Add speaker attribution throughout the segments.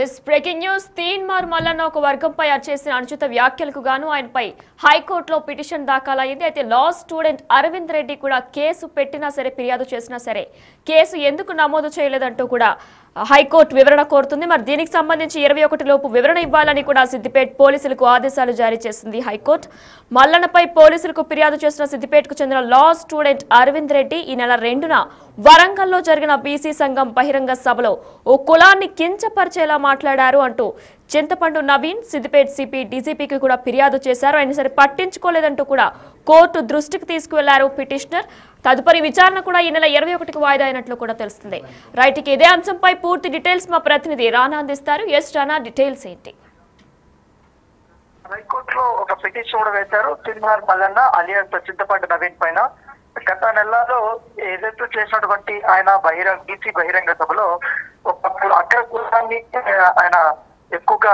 Speaker 1: Yes breaking news Teenmar Mallanna ఒక వర్గంపై చేసిన అనుచిత వ్యాఖ్యలకు గాను ఆయనపై హైకోర్టులో పిటిషన్ దాఖలైంది. అయితే లా స్టూడెంట్ అరవింద్ రెడ్డి కూడా కేసు పెట్టినా సరే ఫిర్యాదు చేసినా సరే కేసు ఎందుకు నమోదు చేయలేదంటూ కూడా హైకోర్టు వివరణ కోరుతుంది. మరి దీనికి సంబంధించి 21 లోపు వివరణ ఇవ్వాలని కూడా సిద్దిపేట పోలీసులకు ఆదేశాలు జారీ చేసింది హైకోర్టు. మల్లన్నపై పోలీసులకు ఫిర్యాదు చేసిన సిద్దిపేటకు చెందిన లా స్టూడెంట్ అరవింద్ రెడ్డి ఈ నెల 2న వరంగల్లో జరిగిన బీసీ సంఘం బహిరంగ సభలో ఓ కులాన్ని కించపరిచేలా మాట్లాడారు అంటూ చింతపండు నవీన్ సిద్దిపేట సిపి డీజీపీకి కూడా ఫిర్యాదు చేశారు. ఆయన సరే పట్టించుకోలేదంటూ కూడా కోర్టు దృష్టికి తీసుకువెళ్లారు పిటిషనర్. తదుపరి విచారణ కూడా ఈ నెల 21కి వాయిదా అయినట్లు కూడా తెలుస్తుంది. రైట్, ఇదే అంశంపై పూర్తి డీటెయిల్స్ మా ప్రతినిధి రానా అందిస్తారు. ఎస్ రానా, డీటెయిల్స్ ఏంటి?
Speaker 2: హైకోర్టులో ఒక పిటిషన్ కూడా వేశారు తీన్మార్ మల్లన్న అలియాస్ చింతపండు నవీన్ పైన. గత నెలలో ఏదైతే చేసినటువంటి ఆయన బీసీ బహిరంగ సభలో అగ్ర కులాన్ని ఆయన ఎక్కువగా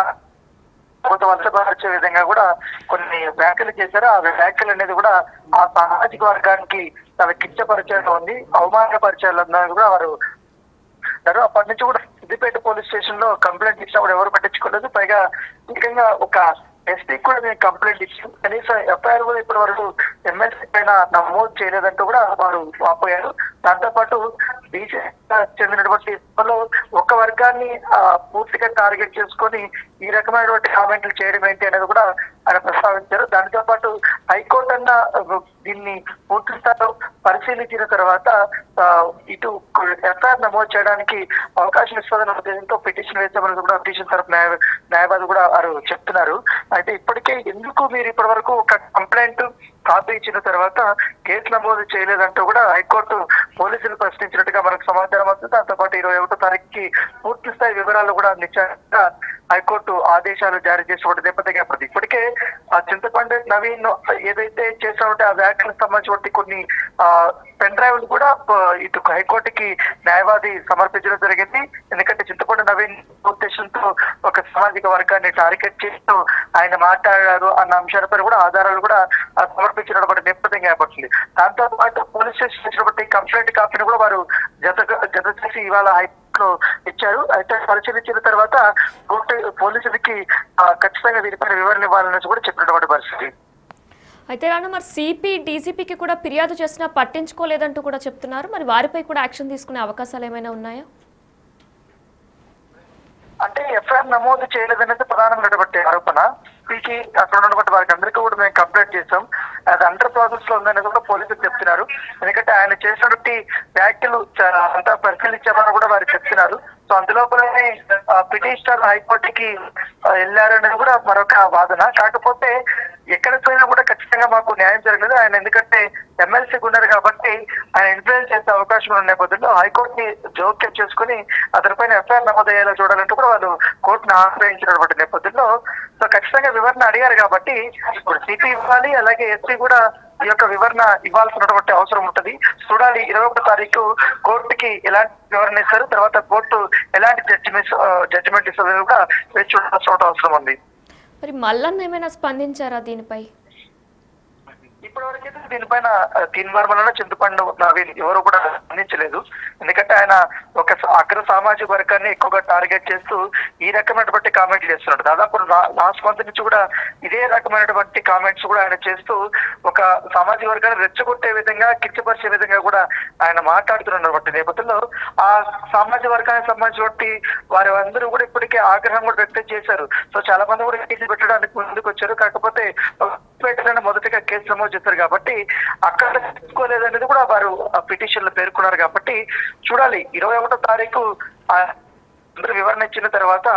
Speaker 2: వలసపరిచే విధంగా కూడా కొన్ని వ్యాఖ్యలు చేశారు. ఆ వ్యాఖ్యలు అనేది కూడా ఆ సామాజిక వర్గానికి చాలా కించపరిచయంలో ఉంది, అవమానపరిచయాలు కూడా వారు అప్పటి నుంచి కూడా సిద్దిపేట పోలీస్ స్టేషన్ లో కంప్లైంట్ ఇచ్చినా కూడా ఎవరు పట్టించుకోలేదు. పైగా ముఖ్యంగా ఒక ఎస్పీ కూడా నేను కంప్లైంట్ ఇచ్చాను, కనీసం ఎఫ్ఐఆర్ కూడా ఇప్పటి వరకు ఎమ్మెల్సీ పైన నమోదు చేయలేదంటూ కూడా వారు వాపోయారు. దాంతో పాటు బీసీ చెందినటువంటి ఒక వర్గాన్ని పూర్తిగా టార్గెట్ చేసుకొని ఈ రకమైనటువంటి కామెంట్లు చేయడం ఏంటి అనేది కూడా ఆయన ప్రస్తావించారు. దానితో పాటు హైకోర్టు అన్న దీన్ని పూర్తి స్థాయిలో పరిశీలించిన తర్వాత ఇటు ఎఫ్ఐఆర్ నమోదు చేయడానికి అవకాశం ఇస్తుందన్న ఉద్దేశంతో పిటిషన్ వేసామని కూడా పిటిషన్ తరపు న్యాయవాది కూడా వారు చెప్తున్నారు. అయితే ఇప్పటికే ఎందుకు మీరు ఇప్పటి వరకు ఒక కంప్లైంట్ కాపీ ఇచ్చిన తర్వాత కేసు నమోదు చేయలేదంటూ కూడా హైకోర్టు పోలీసులు ప్రశ్నించినట్టుగా మనకు సమాచారం వస్తుంది. దాంతో పాటు 21వ తారీఖుకి పూర్తి స్థాయి వివరాలు కూడా అందించాక హైకోర్టు ఆదేశాలు జారీ చేసిన నేపథ్యంగా ఇప్పటికే ఆ చింతపండు నవీన్ ఏదైతే చేసినటువంటి ఆ వ్యాఖ్యలకు సంబంధించిన కొన్ని పెన్ డ్రైవ్లు కూడా ఇటు హైకోర్టుకి న్యాయవాది సమర్పించడం జరిగింది. ఎందుకంటే చింతపండు నవీన్ ఉద్దేశంతో ఒక సామాజిక వర్గాన్ని టార్గెట్ చేస్తూ ఆయన మాట్లాడారు అన్న అంశాలపై కూడా ఆధారాలు కూడా సమర్పించినటువంటి నేపథ్యంగా ఏర్పడుతుంది. దాంతో పాటు పోలీస్ స్టేషన్ ఇచ్చినటువంటి కంప్లైంట్ కాపీని కూడా వారు జత చేసి ఇవాళ హైకోర్టులో ఇచ్చారు. అయితే పరిశీలించిన తర్వాత కోర్టు పోలీసులకి ఖచ్చితంగా దీనిపైన వివరణ ఇవ్వాలని కూడా చెప్పినటువంటి పరిస్థితి.
Speaker 1: అయితే రాను, మరి సిపి డీజీపీకి కూడా ఫిర్యాదు చేసినా పట్టించుకోలేదంటూ కూడా చెప్తున్నారు. మరి వారిపై కూడా యాక్షన్ తీసుకునే అవకాశాలు ఏమైనా ఉన్నాయా?
Speaker 2: అంటే ఎఫ్ఐఆర్ నమోదు చేయలేదనేది ప్రధానమైనటువంటి ఆరోపణ. సిపి అక్కడ ఉన్నటువంటి వారికి అందరికీ కూడా మేము కంప్లైంట్ చేసాం, అది అండర్ ప్రాసెస్ లో ఉందనేది కూడా పోలీసులు చెప్తున్నారు. ఎందుకంటే ఆయన చేసినటువంటి వ్యాఖ్యలు అంతా పరిశీలించామని కూడా వారు చెప్తున్నారు. సో అందులోపలనే పిటిషనర్ హైకోర్టుకి వెళ్ళారనేది కూడా మరొక వాదన. కాకపోతే ఎక్కడికి పోయినా కూడా ఖచ్చితంగా మాకు న్యాయం జరగలేదు. ఆయన ఎందుకంటే ఎమ్మెల్సీకి ఉన్నారు కాబట్టి ఆయన ఇన్ఫ్లుయెన్స్ చేసే అవకాశం ఉన్న నేపథ్యంలో హైకోర్టుని జోక్యం చేసుకుని అతనిపైన ఎఫ్ఐఆర్ నమోదు అయ్యేలా చూడాలంటూ కూడా వాళ్ళు కోర్టును ఆశ్రయించినటువంటి నేపథ్యంలో సో ఖచ్చితంగా వివరణ అడిగారు కాబట్టి ఇప్పుడు సిపి ఇవ్వాలి, అలాగే ఎస్పీ కూడా ఈ యొక్క వివరణ ఇవ్వాల్సినటువంటి అవసరం ఉంటుంది. చూడాలి 21వ తారీఖు కోర్టుకి ఎలాంటి వివరణ ఇస్తారు, తర్వాత కోర్టు ఎలాంటి జడ్జిమెంట్ ఇస్తుంది కూడా వేచి చూడాల్సిన అవసరం ఉంది.
Speaker 1: మరి మల్లన్న ఏమైనా స్పందించారా దీనిపై?
Speaker 2: ఇప్పటివరకైతే దీనిపైన తీన్మార్ మల్లన్న చింతపండు నవీన్ ఎవరు కూడా స్పందించలేదు. ఎందుకంటే ఆయన ఒక అగ్ర సామాజిక వర్గాన్ని ఎక్కువగా టార్గెట్ చేస్తూ ఈ రకమైనటువంటి కామెంట్లు చేస్తున్నాడు. దాదాపు లాస్ట్ మంత్ నుంచి కూడా ఇదే రకమైనటువంటి కామెంట్స్ కూడా ఆయన చేస్తూ ఒక సామాజిక వర్గాన్ని రెచ్చగొట్టే విధంగా కించపరిచే విధంగా కూడా ఆయన మాట్లాడుతున్నటువంటి నేపథ్యంలో ఆ సామాజిక వర్గానికి సంబంధించినటువంటి వారి అందరూ కూడా ఇప్పటికే ఆగ్రహం కూడా వ్యక్తం చేశారు. సో చాలా మంది కూడా కేసు పెట్టడానికి ముందుకు వచ్చారు. కాకపోతే పెట్టాలని మొదటిగా కేసు నమోదు చేస్తారు కాబట్టి అక్కడ తీసుకోలేదనేది కూడా వారు పిటిషన్ లో పేర్కొన్నారు. కాబట్టి చూడాలి 21వ తారీఖు అందరూ వివరణ ఇచ్చిన తర్వాత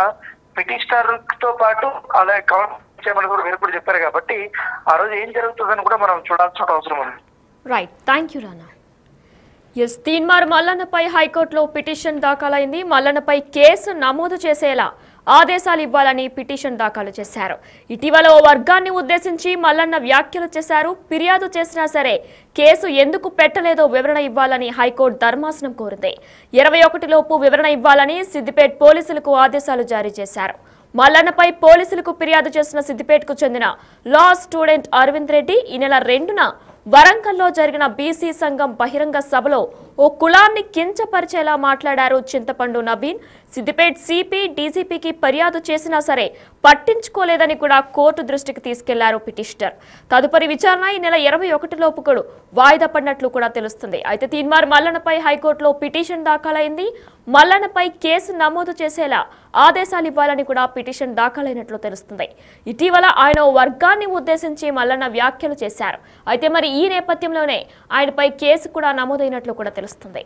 Speaker 2: పిటిషనర్ తో పాటు అలాగే కౌన్సిల్ చేయమని కూడా వీరు కూడా చెప్పారు. కాబట్టి ఆ రోజు ఏం జరుగుతుందని కూడా మనం చూడాల్సిన అవసరం ఉంది.
Speaker 1: Right, thank you Rana. Yes, Teenmaar మల్లన్నపై హైకోర్టులో పిటిషన్ దాఖలైంది. మల్లన్నపై కేసు నమోదు చేసేలా ఆదేశాలు ఇవ్వాలని పిటిషన్ దాఖలు చేశారు. ఇటీవల ఓ వర్గాన్ని ఉద్దేశించి మల్లన్న వ్యాఖ్యలు చేశారు. ఫిర్యాదు చేసినా సరే కేసు ఎందుకు పెట్టలేదో వివరణ ఇవ్వాలని హైకోర్టు ధర్మాసనం కోరింది. 21 లోపు వివరణ ఇవ్వాలని సిద్దిపేట పోలీసులకు ఆదేశాలు జారీ చేశారు. మల్లన్నపై పోలీసులకు ఫిర్యాదు చేసిన సిద్దిపేటకు చెందిన లా స్టూడెంట్ అరవింద్ రెడ్డి ఈ నెల 2న వరంగల్లో జరిగిన బీసీ సంఘం బహిరంగ సభలో ఓ ఓ కులాన్ని కించపరిచేలా మాట్లాడారు చింతపండు నవీన్. సిద్దిపేట సిపి డీజీపీకి ఫిర్యాదు చేసినా సరే పట్టించుకోలేదని కూడా కోర్టు దృష్టికి తీసుకెళ్లారు పిటిషనర్. తదుపరి విచారణ ఈ నెల 21 లోపు కూడా వాయిదా పడినట్లు కూడా తెలుస్తుంది. అయితే తీన్మార్ మల్లన్నపై హైకోర్టులో పిటిషన్ దాఖలైంది. మల్లన్నపై కేసు నమోదు చేసేలా ఆదేశాలు ఇవ్వాలని కూడా పిటిషన్ దాఖలైనట్లు తెలుస్తుంది. ఇటీవల ఆయన ఓ వర్గాన్ని ఉద్దేశించి మల్లన్న వ్యాఖ్యలు చేశారు. అయితే మరి ఈ నేపథ్యంలోనే ఆయనపై కేసు కూడా నమోదైనట్లు కూడా తెలుస్తుంది.